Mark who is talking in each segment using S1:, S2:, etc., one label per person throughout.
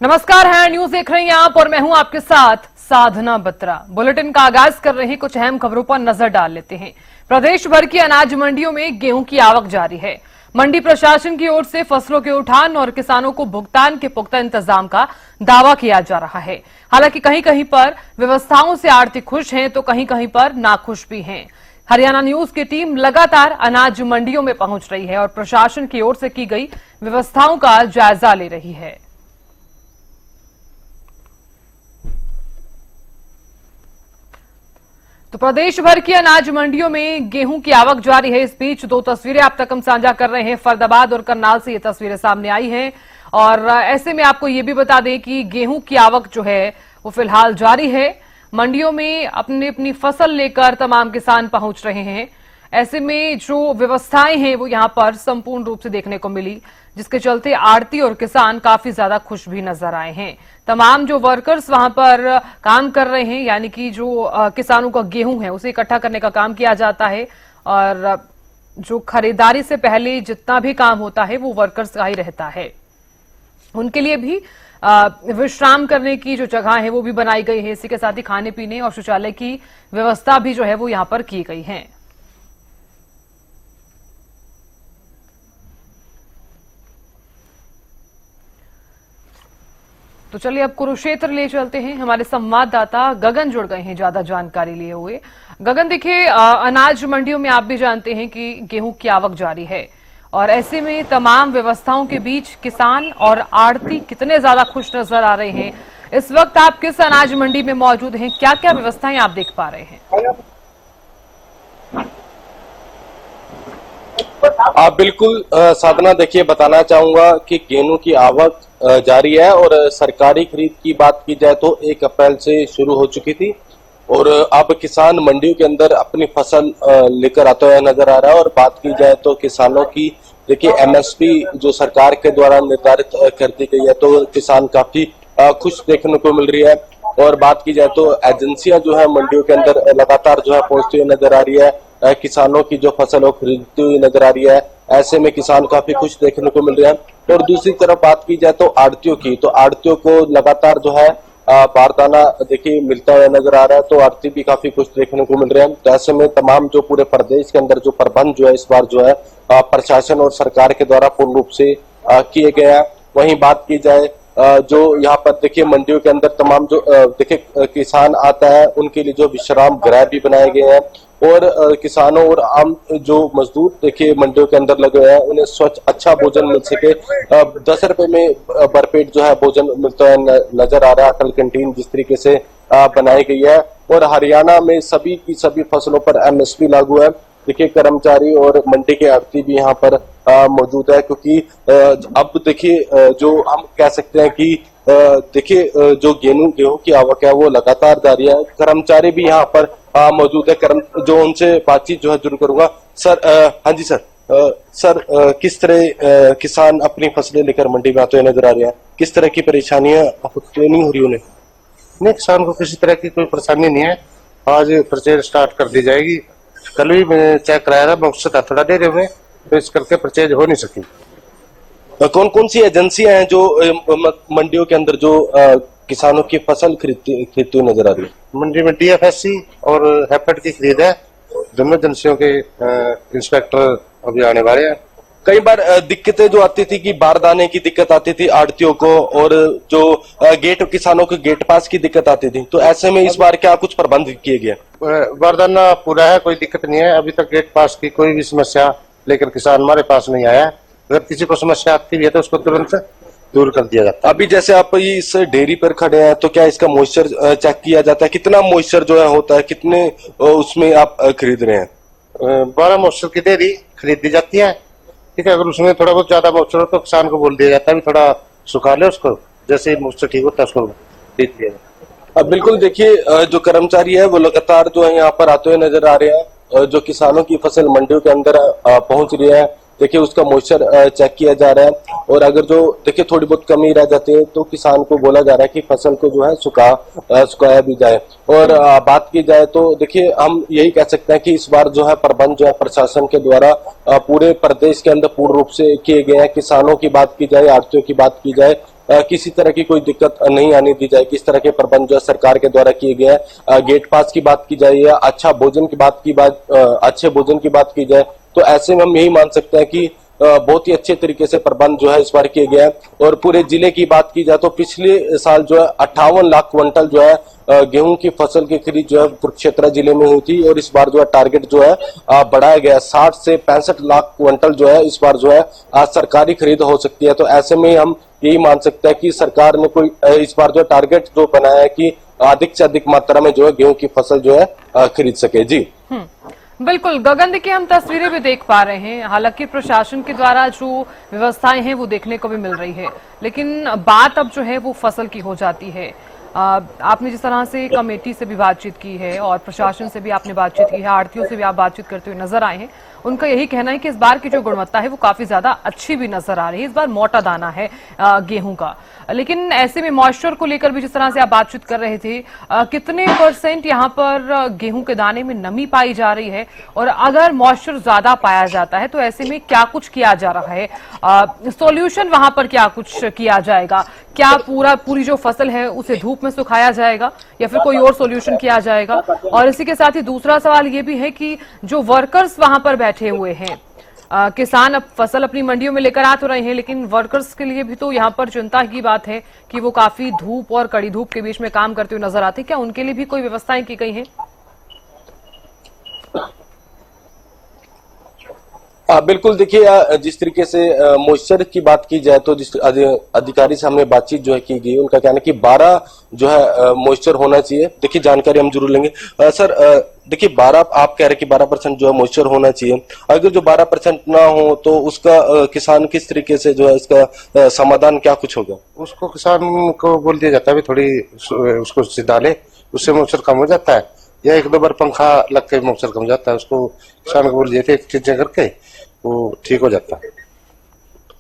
S1: नमस्कार है न्यूज देख रहे हैं आप और मैं हूं आपके साथ साधना बत्रा। बुलेटिन का आगाज कर रहे कुछ अहम खबरों पर नजर डाल लेते हैं। प्रदेश भर की अनाज मंडियों में गेहूं की आवक जारी है। मंडी प्रशासन की ओर से फसलों के उठान और किसानों को भुगतान के पुख्ता इंतजाम का दावा किया जा रहा है। हालांकि कहीं कहीं पर व्यवस्थाओं से आढ़ती खुश हैं तो कहीं कहीं पर नाखुश भी हैं। हरियाणा न्यूज की टीम लगातार अनाज मंडियों में पहुंच रही है और प्रशासन की ओर से की गई व्यवस्थाओं का जायजा ले रही है। तो प्रदेश भर की अनाज मंडियों में गेहूं की आवक जारी है। इस बीच दो तस्वीरें आप तक हम साझा कर रहे हैं। फरीदाबाद और करनाल से ये तस्वीरें सामने आई हैं और ऐसे में आपको ये भी बता दें कि गेहूं की आवक जो है वो फिलहाल जारी है। मंडियों में अपनी अपनी फसल लेकर तमाम किसान पहुंच रहे हैं। ऐसे में जो व्यवस्थाएं हैं वो यहां पर संपूर्ण रूप से देखने को मिली, जिसके चलते आड़ती और किसान काफी ज्यादा खुश भी नजर आए हैं। तमाम जो वर्कर्स वहां पर काम कर रहे हैं, यानी कि जो किसानों का गेहूं है उसे इकट्ठा करने का काम किया जाता है और जो खरीदारी से पहले जितना भी काम होता है वो वर्कर्स का ही रहता है। उनके लिए भी विश्राम करने की जो जगह है वो भी बनाई गई है। इसी के साथ ही खाने पीने और शौचालय की व्यवस्था भी जो है वो यहां पर की गई है। तो चलिए अब कुरुक्षेत्र ले चलते हैं। हमारे संवाददाता गगन जुड़ गए हैं ज्यादा जानकारी लिए हुए। गगन, देखिए अनाज मंडियों में आप भी जानते हैं कि गेहूं की आवक जारी है और ऐसे में तमाम व्यवस्थाओं के बीच किसान और आड़ती कितने ज्यादा खुश नजर आ रहे हैं। इस वक्त आप किस अनाज मंडी में मौजूद हैं, क्या क्या व्यवस्थाएं आप देख पा रहे हैं?
S2: आप बिल्कुल साधना, देखिए बताना चाहूंगा कि गेहूं की आवक जारी है और सरकारी खरीद की बात की जाए तो 1 अप्रैल से शुरू हो चुकी थी और अब किसान मंडियों के अंदर अपनी फसल लेकर आता हुआ नजर आ रहा है। और बात की जाए तो किसानों की, देखिए एमएसपी जो सरकार के द्वारा निर्धारित कर दी गई है तो किसान काफी खुश देखने को मिल रही है। और बात की जाए तो एजेंसियां जो है मंडियों के अंदर लगातार जो है पहुंचती हुई नजर आ रही है। किसानों की जो फसल वो खरीदती हुई नजर आ रही है। ऐसे में किसान काफी खुश देखने को मिल रहे हैं। और दूसरी तरफ बात की जाए तो आड़तियों की, तो आड़तियों को लगातार जो है बारदाना देखिए मिलता हुआ नजर आ रहा है, तो आड़ती भी काफी खुश देखने को मिल रहे हैं। तो ऐसे में तमाम जो पूरे प्रदेश के अंदर जो प्रबंध जो है इस बार जो है प्रशासन और सरकार के द्वारा पूर्ण रूप से किए गए हैं। वहीं बात की जाए जो यहाँ पर देखिए मंडियों के अंदर तमाम जो देखिए किसान आता है उनके लिए जो विश्राम गृह भी बनाए गए हैं और किसानों और आम जो मजदूर देखिए मंडियों के अंदर लगे हुए हैं उन्हें स्वच्छ अच्छा भोजन मिल सके। 10 रुपए में भरपेट जो है भोजन मिलता है नजर आ रहा है। अटल कैंटीन जिस तरीके से बनाई गई है और हरियाणा में सभी की सभी फसलों पर एमएसपी लागू है। देखिए कर्मचारी और मंडी के आड़ती भी यहाँ पर मौजूद है, क्योंकि अब देखिए जो हम कह सकते हैं कि देखिए जो गेहूं की आवक है वो लगातार जारी है। कर्मचारी भी यहाँ पर मौजूद है। जो उनसे बातचीत जो है जरूर करूंगा। सर, हाँ जी सर, किस तरह किसान अपनी फसलें लेकर मंडी में आते हुए नजर आ रहे हैं, किस तरह की परेशानियां नहीं हो रही उन्हें?
S3: नहीं, किसान को किसी तरह की कोई परेशानी नहीं है। आज परचेज स्टार्ट कर दी जाएगी। कल भी मैंने चेक कराया था, मकसद थोड़ा देर में तो इस करके परचेज हो नहीं सकी।
S2: कौन कौन सी एजेंसियां हैं जो मंडियों के अंदर जो किसानों की फसल खरीदती हुई नजर आ रही है?
S3: मंडी में डीएफएससी और हैपेट की खरीद है। दोनों एजेंसियों के इंस्पेक्टर अभी आने वाले हैं।
S2: कई बार दिक्कतें जो आती थी कि बारदाने की दिक्कत आती थी आड़तियों को और जो गेट किसानों को गेट पास की दिक्कत आती थी, तो ऐसे में इस बार क्या कुछ प्रबंध किए गए?
S3: बारदाना पूरा है, कोई दिक्कत नहीं है। अभी तक गेट पास की कोई भी समस्या लेकर किसान हमारे पास नहीं आया। अगर किसी को समस्या आती भी है तो उसको तुरंत दूर कर दिया जाता है।
S2: अभी जैसे आप इस डेयरी पर खड़े हैं तो क्या इसका मॉइस्चर चेक किया जाता है? कितना मॉइस्चर जो है होता है, कितने उसमें आप खरीद रहे हैं?
S3: 12 मॉइस्चर की डेयरी खरीदी जाती है। ठीक है, अगर उसमें थोड़ा बहुत ज्यादा मॉइस्चर हो तो किसान को बोल दिया जाता है थोड़ा सुखा ले उसको, जैसे मॉइस्चर ठीक होता है उसको खरीद दिया जाता है।
S2: अब बिल्कुल देखिए जो कर्मचारी है वो लगातार जो है यहाँ पर आते हुए नजर आ रहे हैं। जो किसानों की फसल मंडियों के अंदर पहुंच रही है, देखिए उसका मॉइस्चर चेक किया जा रहा है और अगर जो देखिए थोड़ी बहुत कमी रह जाती है तो किसान को बोला जा रहा है कि फसल को जो है सुखाया भी जाए। और बात की जाए तो देखिए हम यही कह सकते हैं कि इस बार जो है प्रबंध जो है प्रशासन के द्वारा पूरे प्रदेश के अंदर पूर्ण रूप से किए गए हैं। किसानों की बात की जाए, आड़तियों की बात की जाए किसी तरह की कोई दिक्कत नहीं आने दी जाएगी। इस तरह के प्रबंध जो है सरकार के द्वारा किए गए हैं। गेट पास की बात की जाए या अच्छे भोजन की बात की जाए, तो ऐसे में हम यही मान सकते हैं कि बहुत ही अच्छे तरीके से प्रबंध जो है इस बार किए गए हैं। और पूरे जिले की बात की जाए तो पिछले साल जो है 58 लाख क्विंटल जो है गेहूं की फसल की खरीद जो है कुरुक्षेत्र जिले में हुई थी, और इस बार जो है टारगेट जो है बढ़ाया गया है। 60 से 65 लाख क्विंटल जो है इस बार जो है सरकारी खरीद हो सकती है। तो ऐसे में हम यही मान सकते हैं कि सरकार ने कोई इस बार जो टारगेट जो बनाया है कि अधिक से अधिक मात्रा में जो है गेहूं की फसल जो है खरीद सके। जी
S1: बिल्कुल गगन, देखिए हम तस्वीरें भी देख पा रहे हैं, हालांकि प्रशासन के द्वारा जो व्यवस्थाएं हैं वो देखने को भी मिल रही है, लेकिन बात अब जो है वो फसल की हो जाती है। आपने जिस तरह से कमेटी से भी बातचीत की है और प्रशासन से भी आपने बातचीत की है, आढ़तियों से भी आप बातचीत करते हुए नजर आए हैं, उनका यही कहना है कि इस बार की जो गुणवत्ता है वो काफी ज्यादा अच्छी भी नजर आ रही है। इस बार मोटा दाना है गेहूं का, लेकिन ऐसे में मॉइस्चर को लेकर भी जिस तरह से आप बातचीत कर रहे थे, कितने % यहाँ पर गेहूं के दाने में नमी पाई जा रही है, और अगर मॉइस्चर ज्यादा पाया जाता है तो ऐसे में क्या कुछ किया जा रहा है, सॉल्यूशन वहां पर क्या कुछ किया जाएगा? क्या पूरी जो फसल है उसे धूप में सुखाया जाएगा या फिर कोई और सॉल्यूशन किया जाएगा? और इसी के साथ ही दूसरा सवाल ये भी है कि जो वर्कर्स वहां पर बैठे हुए हैं, किसान अब फसल अपनी मंडियों में लेकर आ तो रहे हैं, लेकिन वर्कर्स के लिए भी तो यहाँ पर चिंता की बात है कि वो काफी धूप और कड़ी धूप के बीच में काम करते हुए नजर आते हैं। क्या उनके लिए भी कोई व्यवस्थाएं की गई हैं?
S2: बिल्कुल, देखिए जिस तरीके से मॉइस्चर की बात की जाए तो जिस अधिकारी से हमने बातचीत जो है की गई, उनका कहना है कि 12 जो है मॉइस्चर होना चाहिए। देखिए जानकारी हम जरूर लेंगे। सर देखिए 12 आप कह रहे हैं कि 12% जो है मॉइस्चर होना चाहिए। अगर जो 12% ना हो तो उसका किसान किस तरीके से जो है इसका समाधान क्या कुछ होगा?
S3: उसको किसान को बोल दिया जाता है भी थोड़ी उसको डाले, उससे मॉइस्चर कम हो जाता है, या 1-2 बार पंखा लग के मॉइस्चर कम हो जाता है। उसको किसान को बोल दिया थे चीजें करके वो ठीक हो जाता है।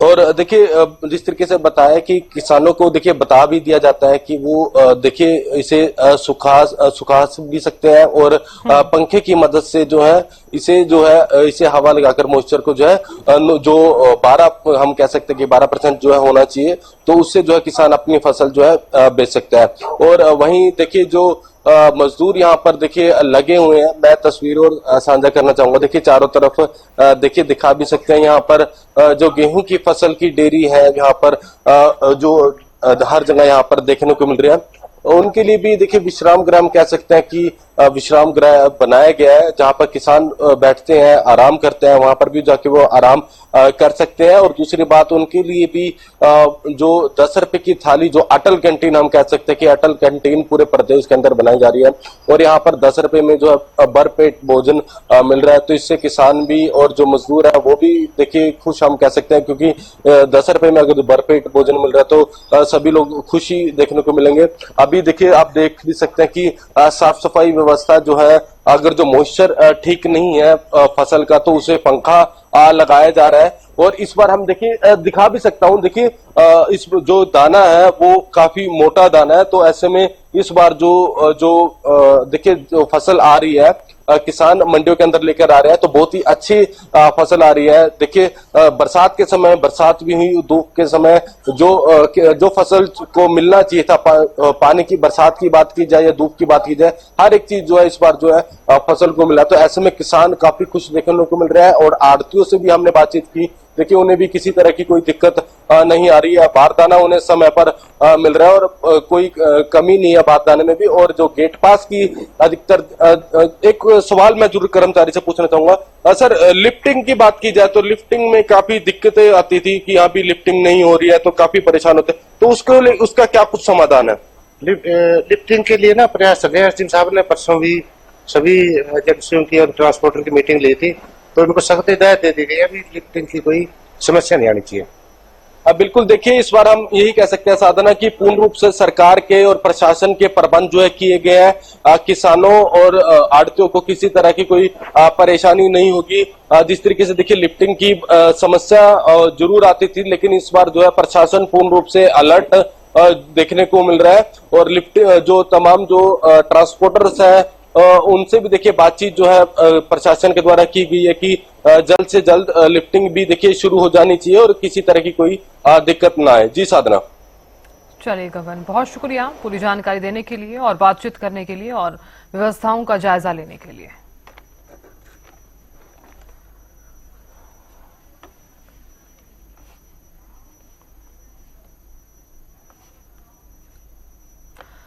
S2: और देखिए जिस तरीके से बताया कि किसानों को देखिए बता भी दिया जाता है कि वो देखिए इसे सुखा भी सकते हैं, और पंखे की मदद से जो है इसे हवा लगाकर मॉइस्चर को जो है जो 12 हम कह सकते हैं कि 12% जो है होना चाहिए, तो उससे जो है किसान अपनी फसल जो है बेच सकता है। और वहीं देखिए जो मजदूर यहाँ पर देखिए लगे हुए हैं, मैं तस्वीर और साझा करना चाहूंगा। देखिए चारों तरफ देखिए दिखा भी सकते हैं, यहाँ पर जो गेहूं की फसल की डेयरी है, यहाँ पर जो हर जगह यहाँ पर देखने को मिल रही है, उनके लिए भी देखिए विश्राम गृह हम कह सकते हैं कि विश्राम गृह बनाया गया है, जहां पर किसान बैठते हैं, आराम करते हैं, वहां पर भी जाके वो आराम कर सकते हैं। और दूसरी बात, उनके लिए भी जो 10 रुपए की थाली, जो अटल कैंटीन हम कह सकते हैं कि अटल कैंटीन पूरे प्रदेश के अंदर बनाई जा रही है, और यहाँ पर 10 रुपए में जो भरपेट भोजन मिल रहा है, तो इससे किसान भी और जो मजदूर है वो भी देखिए खुश हम कह सकते हैं, क्योंकि 10 रुपए में अगर भरपेट भोजन मिल रहा है तो सभी लोग खुशी देखने को मिलेंगे। अभी देखिए आप देख भी सकते हैं कि साफ सफाई व्यवस्था जो है, अगर जो मॉइस्चर ठीक नहीं है फसल का, तो उसे पंखा लगाया जा रहा है। और इस बार हम देखिए दिखा भी सकता हूं, देखिए इस जो दाना है वो काफी मोटा दाना है, तो ऐसे में इस बार जो देखिए जो फसल आ रही है, किसान मंडियों के अंदर लेकर आ रहे हैं, तो बहुत ही अच्छी फसल आ रही है। देखिए बरसात के समय बरसात भी हुई, धूप के समय जो फसल को मिलना चाहिए था, पानी की, बरसात की बात की जाए या धूप की बात की जाए, हर एक चीज जो है इस बार जो है फसल को मिला। तो ऐसे में किसान काफी खुश देखने को मिल रहा है। और आढ़तियों से भी हमने बातचीत की, देखिए उन्हें भी किसी तरह की कोई दिक्कत नहीं आ रही है, बारदाना उन्हें समय पर मिल रहा है, और कोई कमी नहीं है बारदाने में भी। और जो गेट पास की अधिकतर एक सवाल मैं जरूर कर्मचारी से पूछना चाहूंगा, सर लिफ्टिंग की बात की जाए तो लिफ्टिंग में काफी दिक्कतें आती थी कि यहाँ भी लिफ्टिंग नहीं हो रही है, तो काफी परेशान होते, तो उसका क्या कुछ समाधान है?
S3: लिफ्टिंग के लिए ना प्रयास सिंह साहब ने परसों भी सभी एजेंसियों की और ट्रांसपोर्टर की मीटिंग ली थी, तो उनको सख्त हिदायत दे दी गई है, अभी लिफ्टिंग की कोई समस्या नहीं आनी चाहिए।
S2: बिल्कुल, देखिए इस बार हम यही कह सकते हैं साधना की पूर्ण रूप से सरकार के और प्रशासन के प्रबंध जो है किए गए हैं, किसानों और आढ़तियों को किसी तरह की कोई परेशानी नहीं होगी। जिस तरीके से देखिए लिफ्टिंग की समस्या जरूर आती थी, लेकिन इस बार जो है प्रशासन पूर्ण रूप से अलर्ट देखने को मिल रहा है। और लिफ्ट जो तमाम जो ट्रांसपोर्टर्स हैं, उनसे भी देखिए बातचीत जो है प्रशासन के द्वारा की गई है कि जल्द से जल्द लिफ्टिंग भी देखिए शुरू हो जानी चाहिए और किसी तरह की कोई दिक्कत ना आए। जी साधना।
S1: चलिए गगन, बहुत शुक्रिया पूरी जानकारी देने के लिए और बातचीत करने के लिए और व्यवस्थाओं का जायजा लेने के लिए।